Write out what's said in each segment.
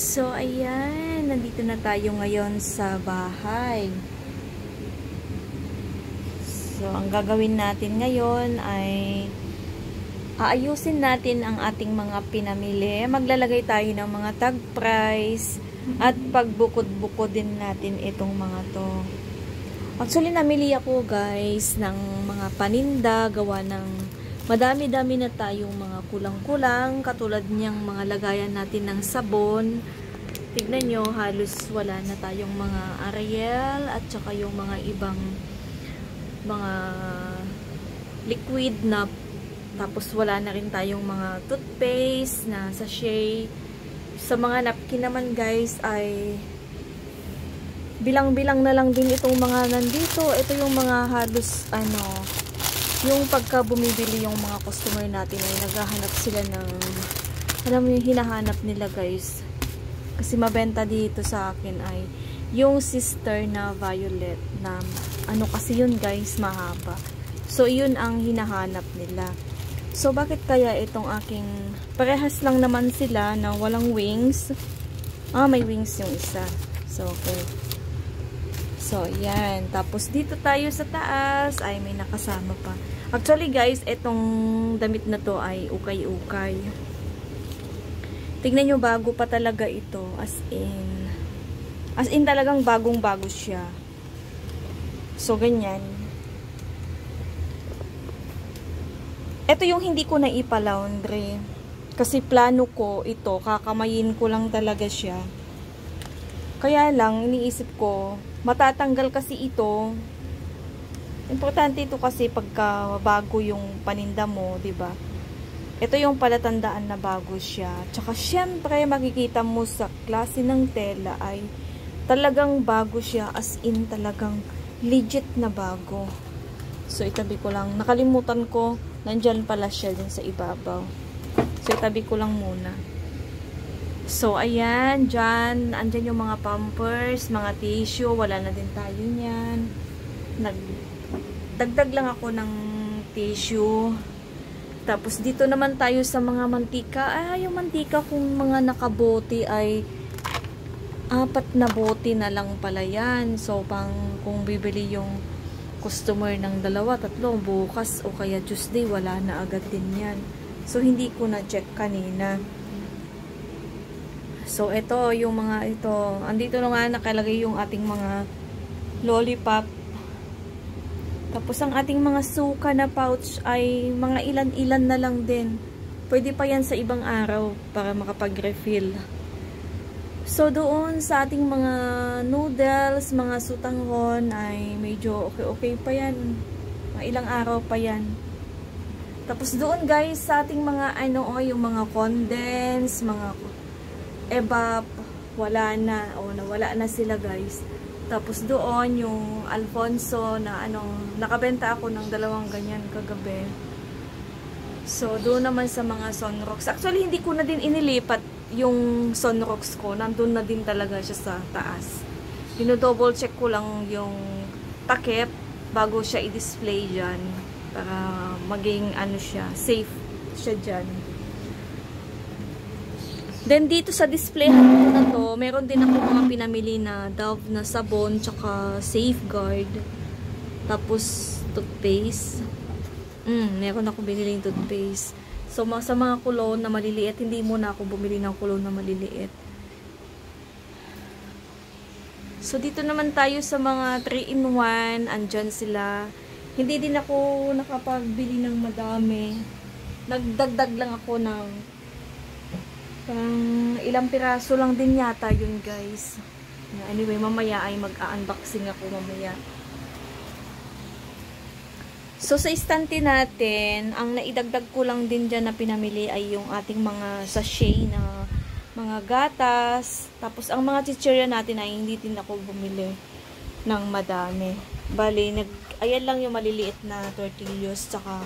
So, ayan. Nandito na tayo ngayon sa bahay. So, ang gagawin natin ngayon ay aayusin natin ang ating mga pinamili. Maglalagay tayo ng mga tag price at pagbukod-bukod din natin itong mga to. Actually, namili ako guys ng mga paninda gawa ng madami-dami na tayong mga kulang-kulang, katulad niyang mga lagayan natin ng sabon. Tignan nyo, halos wala na tayong mga Ariel at saka yung mga ibang mga liquid na, tapos wala na rin tayong mga toothpaste na sachet. Sa mga napkin naman guys ay bilang-bilang na lang din itong mga nandito. Ito yung mga halos yung pagka bumibili yung mga customer natin ay naghahanap sila ng, alam mo yung hinahanap nila guys, kasi mabenta dito sa akin ay yung sister na violet na kasi yun guys, mahaba. So yun ang hinahanap nila. So bakit kaya itong aking, parehas lang naman sila na walang wings. May wings yung isa. So okay. So, yan. Tapos, dito tayo sa taas. Ay, may nakasama pa. Actually, guys, itong damit na to ay ukay-ukay. Tignan nyo, bago pa talaga ito. As in talagang bagong-bago siya. So, ganyan. Ito yung hindi ko na ipa-laundry. Kasi plano ko ito, kakamayin ko lang talaga siya. Kaya lang, iniisip ko, matatanggal kasi ito. Importante ito kasi pagka bago yung paninda mo, 'di ba? Ito yung palatandaan na bago siya. Tsaka syempre makikita mo sa klase ng tela ay talagang bago siya, as in talagang legit na bago. So itabi ko lang. Nakalimutan ko, nandiyan pala siya din sa ibabaw. So itabi ko lang muna. So, ayan, dyan, andyan yung mga pampers, mga tissue, wala na din tayo niyan. Nagdagdag lang ako ng tissue. Tapos, dito naman tayo sa mga mantika. Yung mantika kung mga nakabote ay 4 na bote na lang pala yan. So, kung bibili yung customer ng 2, 3, bukas o kaya Tuesday, wala na agad din yan. So, hindi ko na-check kanina. So, ito, yung mga ito. Andito na nga nakalagay yung ating mga lollipop. Tapos, ang ating mga suka na pouch ay mga ilan-ilan na lang din. Pwede pa yan sa ibang araw para makapag-refill. So, doon sa ating mga noodles, mga sutanghon ay medyo okay-okay pa yan. Mga ilang araw pa yan. Tapos, doon guys, sa ating mga yung mga condense, mga evap, wala na, nawala na sila guys. Tapos doon yung Alfonso na nakabenta ako ng 2 ganyan kagabi. So doon naman sa mga Sunrocks, actually hindi ko na din inilipat yung Sunrocks ko, nandun na din talaga siya sa taas. Double check ko lang yung takip bago siya i-display dyan para maging siya, safe siya dyan. Then, dito sa displayhan ko na to, meron din ako mga pinamili na Dove na sabon, tsaka Safeguard. Tapos, toothpaste. Meron ako binili yung toothpaste. So, sa mga kulon na maliliit, hindi muna ako bumili ng kulon na maliliit. So, dito naman tayo sa mga 3-in-1. Andyan sila. Hindi din ako nakapagbili ng madami. Nagdagdag lang ako ng ilang piraso lang din yata yun guys. Anyway, mamaya ay mag-unboxing ako mamaya. So sa istante natin, ang naidagdag ko lang din dyan na pinamili ay yung ating mga sachet na mga gatas. Tapos ang mga chichirya natin ay hindi din ako bumili ng madami. Bali, ayan lang yung maliliit na tortillos tsaka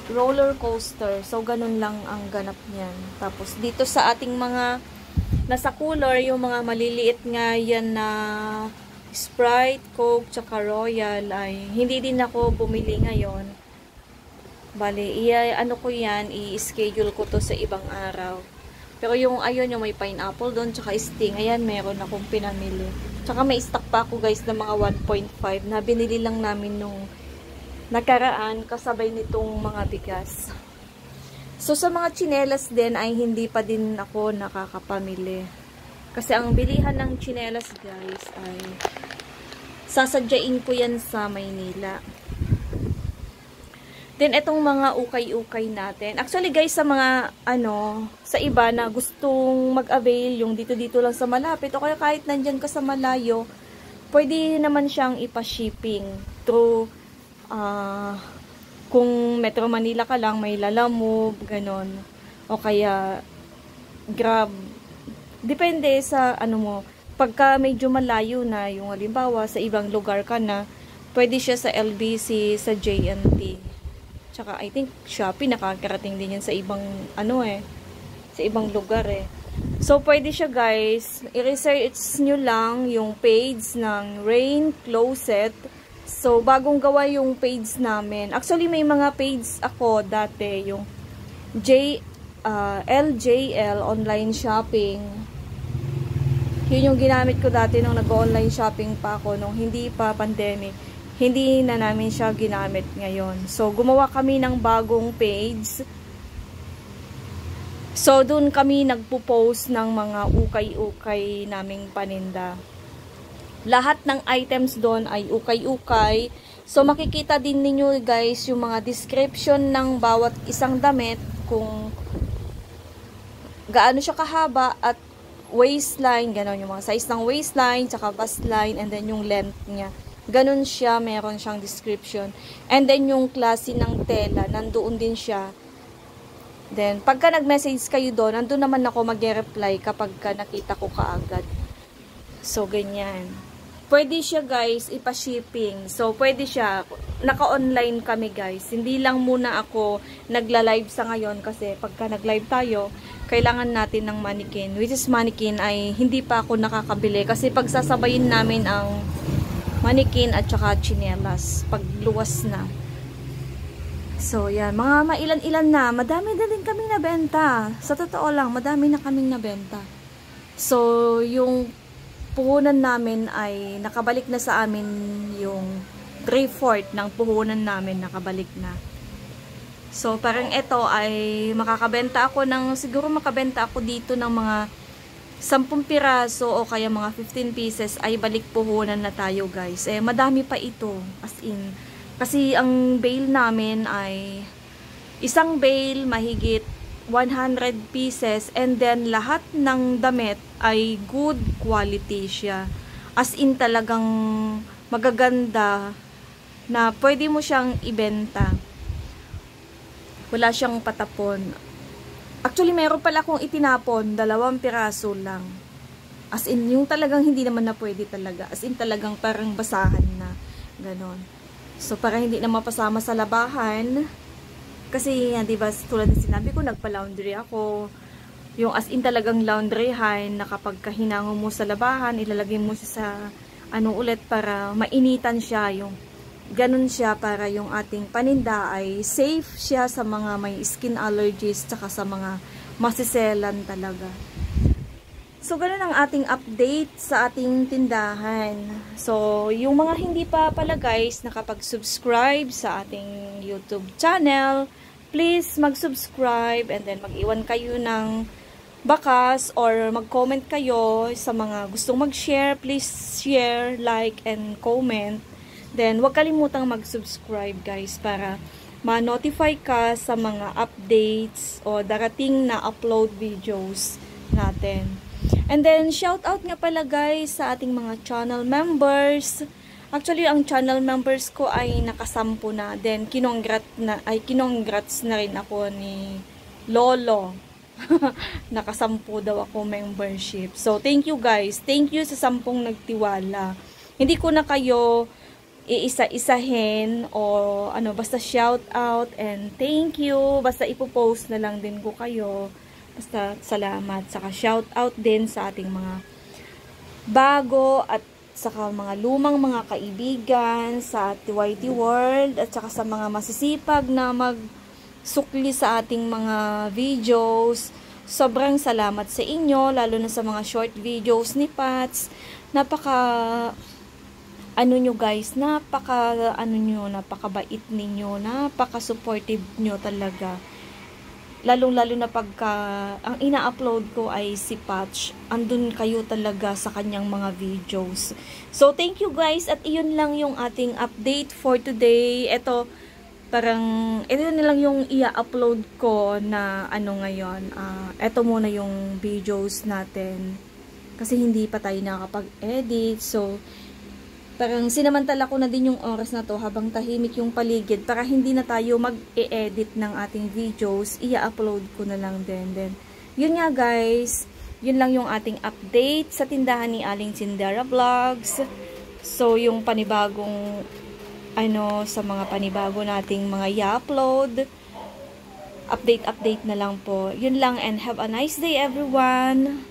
roller coaster. So, ganun lang ang ganap niyan. Tapos, dito sa ating mga nasa cooler, yung mga maliliit nga yan na Sprite, Coke, tsaka Royal, ay hindi din ako bumili ngayon. Bale, ko yan, i-schedule ko to sa ibang araw. Pero yung, ayun, yung may pineapple doon, tsaka sting, ayan, meron akong pinamili. Tsaka may stock pa ako guys na mga 1.5 na binili lang namin nung nakaraan kasabay nitong mga bigas. So, sa mga tsinelas din ay hindi pa din ako nakakapamili. Kasi ang bilihan ng tsinelas guys ay sasadyain ko yan sa Maynila. Then, itong mga ukay-ukay natin. Actually, guys, sa mga, sa iba na gustong mag-avail, yung dito-dito lang sa malapit, o kaya kahit nandyan ka sa malayo, pwede naman siyang ipa-shipping through, kung Metro Manila ka lang, may Lalamove, ganon. O kaya, Grab. Depende sa, mo, pagka medyo malayo na, yung halimbawa, sa ibang lugar ka na, pwede siya sa LBC, sa JNT. Tsaka, I think, Shopee, nakakarating din yan sa ibang, sa ibang lugar So, pwede siya, guys. I-research nyo lang yung page ng Rain Closet. So, bagong gawa yung page namin. Actually, may mga page ako dati, yung LJL, online shopping. Yun yung ginamit ko dati nung nag-online shopping pa ako, nung hindi pa pandemic. Hindi na namin siya ginamit ngayon. So, gumawa kami ng bagong page. So, dun kami nagpo-post ng mga ukay-ukay naming paninda. Lahat ng items doon ay ukay-ukay. So, makikita din ninyo guys yung mga description ng bawat isang damit, kung gaano siya kahaba at waistline, gano'n yung mga size ng waistline, tsaka bustline, and then yung length niya. Ganun siya, meron siyang description. And then, yung klase ng tela, nandoon din siya. Then, pagka nag-message kayo doon, nandun naman ako mag-reply kapag nakita ko kaagad. So, ganyan. Pwede siya, guys, ipa-shipping. So, pwede siya. Naka-online kami, guys. Hindi lang muna ako nagla-live sa ngayon kasi pagka nag-live tayo, kailangan natin ng mannequin. Which is mannequin ay hindi pa ako nakakabili kasi pagsasabayin namin ang mannequin at saka chinelas pag luwas na. So, yan. Mga mailan-ilan na. Madami na din kaming nabenta. Sa totoo lang, madami na kaming nabenta. So, yung puhunan namin ay nakabalik na sa amin, yung 3/4 ng puhunan namin nakabalik na. So, parang ito ay makakabenta ako ng, siguro makabenta ako dito ng mga 10 piraso o kaya mga 15 pieces ay balik puhunan na tayo guys. Madami pa ito. As in. Kasi ang bale namin ay isang bale mahigit 100 pieces and then lahat ng damit ay good quality siya. As in talagang magaganda na pwede mo siyang ibenta. Wala siyang patapon. Actually, meron pala akong itinapon, 2 piraso lang. As in, yung talagang hindi naman na pwede talaga. As in, talagang parang basahan na. Ganon. So, para hindi na mapasama sa labahan. Kasi, diba, tulad ng sinabi ko, nagpa-laundry ako. Yung as in talagang laundryhan, na kapag kahinango mo sa labahan, ilalagay mo siya sa, ulit para mainitan siya. Yung ganun siya para yung ating paninda ay safe siya sa mga may skin allergies tsaka sa mga masiselan talaga. So, ganun ang ating update sa ating tindahan. So, yung mga hindi pa pala guys nakapag-subscribe sa ating YouTube channel, please mag-subscribe and then mag-iwan kayo ng bakas or mag-comment kayo sa mga gustong mag-share. Please share, like, and comment. Then, huwag kalimutang mag-subscribe guys para ma-notify ka sa mga updates o darating na upload videos natin. And then, shout out nga pala guys sa ating mga channel members. Actually, ang channel members ko ay nakasampu na. Then, kinongrats na rin ako ni Lolo. Nakasampu daw ako membership. So, thank you guys. Thank you sa 10 nagtiwala. Hindi ko na kayo iisa-isahin o basta shout out and thank you. Basta ipopost na lang din ko kayo. Basta salamat. Saka shout out din sa ating mga bago at saka mga lumang mga kaibigan sa TYT World at saka sa mga masisipag na magsukli sa ating mga videos. Sobrang salamat sa inyo, lalo na sa mga short videos ni Pats. Ano nyo guys, napakabait ninyo, napaka-supportive nyo talaga. Lalong-lalo na pagka ang ina-upload ko ay si Patch, andun kayo talaga sa kanyang mga videos. So, thank you guys, at iyon lang yung ating update for today. Ito na lang yung i-upload ko na ngayon. Ito muna yung videos natin. Kasi hindi pa tayo nakakapag-edit. So, sinamantala ko na din yung oras na to habang tahimik yung paligid para hindi na tayo mag-e-edit ng ating videos. I-upload ko na lang din. Then, yun nga guys, yun lang yung ating update sa tindahan ni Aling Sindera Vlogs. So, yung panibagong sa mga panibago nating mga i-upload, update na lang po. Yun lang, and have a nice day everyone!